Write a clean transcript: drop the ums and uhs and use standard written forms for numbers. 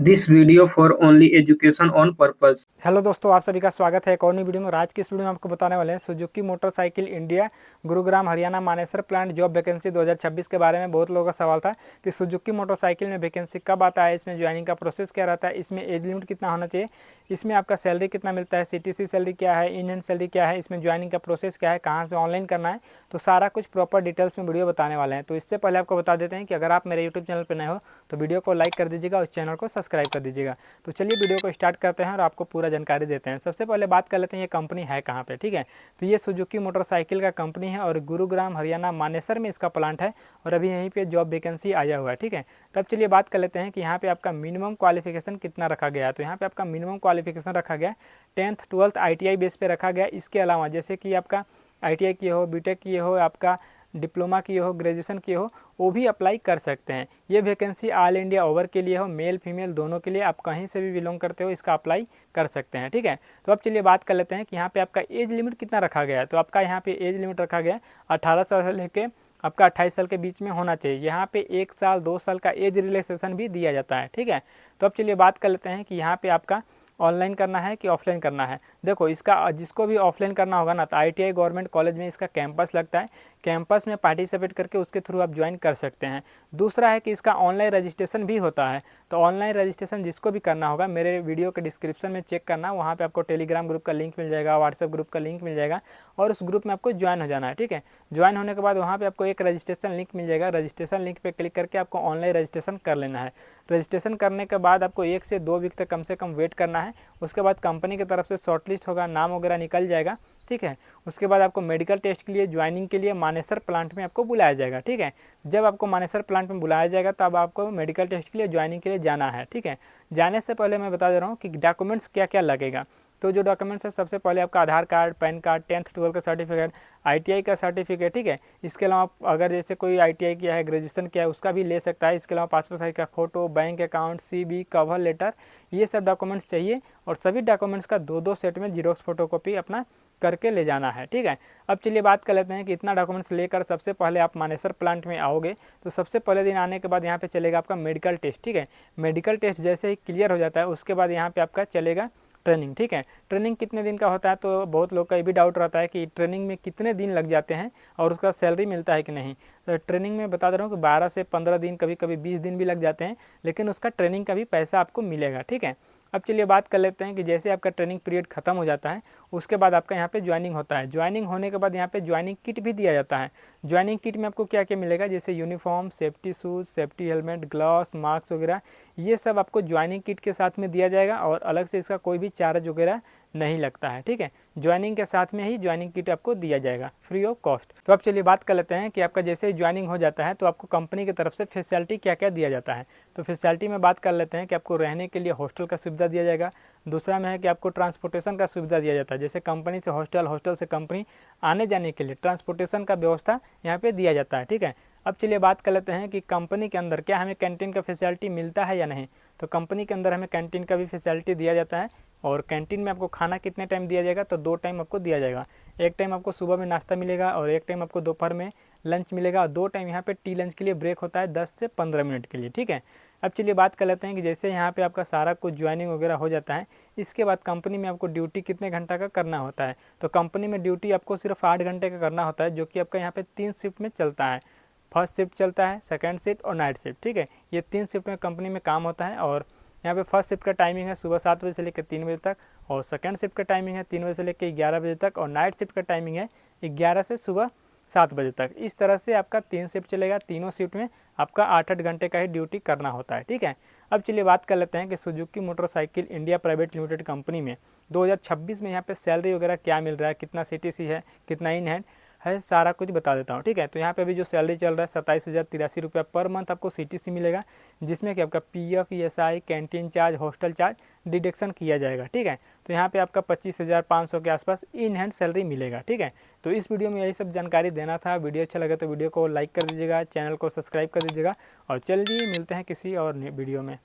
This video for only education on purpose। Hello दोस्तों, आप सभी का स्वागत है एक और नई वीडियो में। और आज की इस वीडियो में आपको बताने वाले हैं Suzuki motorcycle India Gurugram Haryana Manesar plant job vacancy 2026 के बारे में। बहुत लोगों का सवाल था कि सुजुकी मोटरसाइकिल में वैकेंसी कब आता है, इसमें ज्वाइनिंग का प्रोसेस क्या रहता है, इसमें एज लिमिट कितना होना चाहिए, इसमें आपका सैलरी कितना मिलता है, सीटीसी सैलरी क्या है, इन हैंड सैलरी क्या है, इसमें ज्वाइनिंग का प्रोसेस क्या है, कहाँ से ऑनलाइन करना है, तो सारा कुछ प्रॉपर डिटेल्स में वीडियो बताने वाले हैं। तो इससे पहले आपको बता देते हैं कि अगर आप मेरे यूट्यूब चैनल पर नए हो तो वीडियो को लाइक कर दीजिएगा और चैनल को सब्सक्राइब कर दीजिएगा। तो चलिए वीडियो को स्टार्ट करते हैं और आपको पूरा जानकारी देते हैं। सबसे पहले बात कर लेते हैं ये कंपनी है कहाँ पे। ठीक है, तो ये सुजुकी मोटरसाइकिल का कंपनी है और गुरुग्राम हरियाणा मानेसर में इसका प्लांट है और अभी यहीं पे जॉब वैकेंसी आया हुआ है। ठीक है, तब चलिए बात कर लेते हैं कि यहाँ पे आपका मिनिमम क्वालिफिकेशन कितना रखा गया है। तो यहाँ पे आपका मिनिमम क्वालिफिकेशन रखा गया 10th 12th ITI बेस पे रखा गया। इसके अलावा जैसे कि आपका ITI किए हो, बीटेक किए हो, आपका डिप्लोमा किए हो, ग्रेजुएशन किए हो, वो भी अप्लाई कर सकते हैं। ये वैकेंसी ऑल इंडिया ओवर के लिए हो, मेल फीमेल दोनों के लिए, आप कहीं से भी बिलोंग करते हो इसका अप्लाई कर सकते हैं। ठीक है, तो अब चलिए बात कर लेते हैं कि यहाँ पे आपका एज लिमिट कितना रखा गया है। तो आपका यहाँ पे एज लिमिट रखा गया है 18 साल से लेके आपका 28 साल के बीच में होना चाहिए। यहाँ पे 1 साल 2 साल का एज रिलैक्सेशन भी दिया जाता है। ठीक है, तो अब चलिए बात कर लेते हैं कि यहाँ पे आपका ऑनलाइन करना है कि ऑफलाइन करना है। देखो, इसका जिसको भी ऑफलाइन करना होगा ना, तो ITI गवर्नमेंट कॉलेज में इसका कैंपस लगता है, कैंपस में पार्टिसिपेट करके उसके थ्रू आप ज्वाइन कर सकते हैं। दूसरा है कि इसका ऑनलाइन रजिस्ट्रेशन भी होता है। तो ऑनलाइन रजिस्ट्रेशन जिसको भी करना होगा मेरे वीडियो के डिस्क्रिप्शन में चेक करना, वहाँ पे आपको टेलीग्राम ग्रुप का लिंक मिल जाएगा, व्हाट्सएप ग्रुप का लिंक मिल जाएगा और उस ग्रुप में आपको ज्वाइन हो जाना है। ठीक है, ज्वाइन होने के बाद वहाँ पे आपको एक रजिस्ट्रेशन लिंक मिल जाएगा। रजिस्ट्रेशन लिंक पे क्लिक करके आपको ऑनलाइन रजिस्ट्रेशन कर लेना है। रजिस्ट्रेशन करने के बाद आपको 1 से 2 वीक तक कम से कम वेट करना है। उसके बाद कंपनी की तरफ से शॉर्टलिस्ट होगा, नाम वगैरह निकल जाएगा। ठीक है, उसके बाद आपको मेडिकल टेस्ट के लिए ज्वाइनिंग के लिए मानेसर प्लांट में आपको बुलाया जाएगा। ठीक है, जब आपको मानेसर प्लांट में बुलाया जाएगा तब आपको मेडिकल टेस्ट के लिए ज्वाइनिंग के लिए जाना है। ठीक है, जाने से पहले मैं बता दे रहा हूँ कि डॉक्यूमेंट्स क्या क्या लगेगा। तो जो डॉक्यूमेंट्स है, सबसे पहले आपका आधार card, pan card, 10th 12th का सर्टिफिकेट, ITI का सर्टिफिकेट। ठीक है, इसके अलावा अगर जैसे कोई ITI किया है, ग्रेजुएशन किया है, उसका भी ले सकता है। इसके अलावा पासपोर्ट साइज का photo, bank account, CV, cover letter, ये सब डॉक्यूमेंट्स चाहिए। और सभी डॉक्यूमेंट्स का 2-2 सेट में जीरोक्स फोटोकॉपी अपना करके ले जाना है। ठीक है, अब चलिए बात कर लेते हैं कि इतना डॉक्यूमेंट्स लेकर सबसे पहले आप मानेसर प्लांट में आओगे तो सबसे पहले दिन आने के बाद यहाँ पे चलेगा आपका मेडिकल टेस्ट। ठीक है, मेडिकल टेस्ट जैसे ही क्लियर हो जाता है उसके बाद यहाँ पे आपका चलेगा ट्रेनिंग। ठीक है, ट्रेनिंग कितने दिन का होता है, तो बहुत लोग का ये भी डाउट रहता है कि ट्रेनिंग में कितने दिन लग जाते हैं और उसका सैलरी मिलता है कि नहीं। तो ट्रेनिंग में बता दे रहा हूँ कि 12 से 15 दिन, कभी कभी 20 दिन भी लग जाते हैं, लेकिन उसका ट्रेनिंग का भी पैसा आपको मिलेगा। ठीक है, अब चलिए बात कर लेते हैं कि जैसे आपका ट्रेनिंग पीरियड खत्म हो जाता है उसके बाद आपका यहाँ पे ज्वाइनिंग होता है। ज्वाइनिंग होने के बाद यहाँ पे ज्वाइनिंग किट भी दिया जाता है। ज्वाइनिंग किट में आपको क्या क्या मिलेगा, जैसे uniform, safety shoes, safety helmet, gloves, mask वगैरह, ये सब आपको ज्वाइनिंग किट के साथ में दिया जाएगा और अलग से इसका कोई भी चार्ज वगैरह नहीं लगता है। ठीक है, ज्वाइनिंग के साथ में ही ज्वाइनिंग किट आपको दिया जाएगा फ्री ऑफ कॉस्ट। तो अब चलिए बात कर लेते हैं कि आपका जैसे ही ज्वाइनिंग हो जाता है तो आपको कंपनी की तरफ से फैसिलिटी क्या क्या दिया जाता है। तो फैसिलिटी में बात कर लेते हैं कि आपको रहने के लिए हॉस्टल का सुविधा दिया जाएगा। दूसरा में है कि आपको ट्रांसपोर्टेशन का सुविधा दिया जाता है, जैसे कंपनी से हॉस्टल, हॉस्टल से कंपनी आने जाने के लिए ट्रांसपोर्टेशन का व्यवस्था यहाँ पे दिया जाता है। ठीक है, अब चलिए बात कर लेते हैं कि कंपनी के अंदर क्या हमें कैंटीन का फैसिलिटी मिलता है या नहीं। तो कंपनी के अंदर हमें कैंटीन का भी फैसिलिटी दिया जाता है। और कैंटीन में आपको खाना कितने टाइम दिया जाएगा, तो 2 टाइम आपको दिया जाएगा। एक टाइम आपको सुबह में नाश्ता मिलेगा और एक टाइम आपको दोपहर में लंच मिलेगा और 2 टाइम यहाँ पे टी लंच के लिए ब्रेक होता है 10 से 15 मिनट के लिए। ठीक है, अब चलिए बात कर लेते हैं कि जैसे यहाँ पे आपका सारा कुछ ज्वाइनिंग वगैरह हो जाता है, इसके बाद कंपनी में आपको ड्यूटी कितने घंटा का करना होता है। तो कंपनी में ड्यूटी आपको सिर्फ 8 घंटे का करना होता है, जो कि आपका यहाँ पे 3 शिफ्ट में चलता है। फर्स्ट शिफ्ट चलता है, सेकंड शिफ्ट और नाइट शिफ्ट। ठीक है, ये 3 शिफ्ट में कंपनी में काम होता है। और यहाँ पे फर्स्ट शिफ्ट का टाइमिंग है सुबह 7 बजे से लेकर 3 बजे तक, और सेकंड शिफ्ट का टाइमिंग है 3 बजे से लेकर 11 बजे तक, और नाइट शिफ्ट का टाइमिंग है 11 से सुबह 7 बजे तक। इस तरह से आपका 3 शिफ्ट चलेगा। तीनों शिफ्ट में आपका 8-8 घंटे का ही ड्यूटी करना होता है। ठीक है, अब चलिए बात कर लेते हैं कि Suzuki motorcycle India private limited company में 2026 में यहाँ पे सैलरी वगैरह क्या मिल रहा है, कितना CTC है, कितना इन है, सारा कुछ बता देता हूँ। ठीक है, तो यहाँ पे अभी जो सैलरी चल रहा है 27,083 रुपया पर मंथ आपको CTC मिलेगा, जिसमें कि आपका PF, ESI, canteen charge, hostel charge deduction किया जाएगा। ठीक है, तो यहाँ पे आपका 25,500 के आसपास इन हैंड सैलरी मिलेगा। ठीक है, तो इस वीडियो में यही सब जानकारी देना था। वीडियो अच्छा लगा तो वीडियो को लाइक कर दीजिएगा, चैनल को सब्सक्राइब कर दीजिएगा और चलिए मिलते हैं किसी और वीडियो में।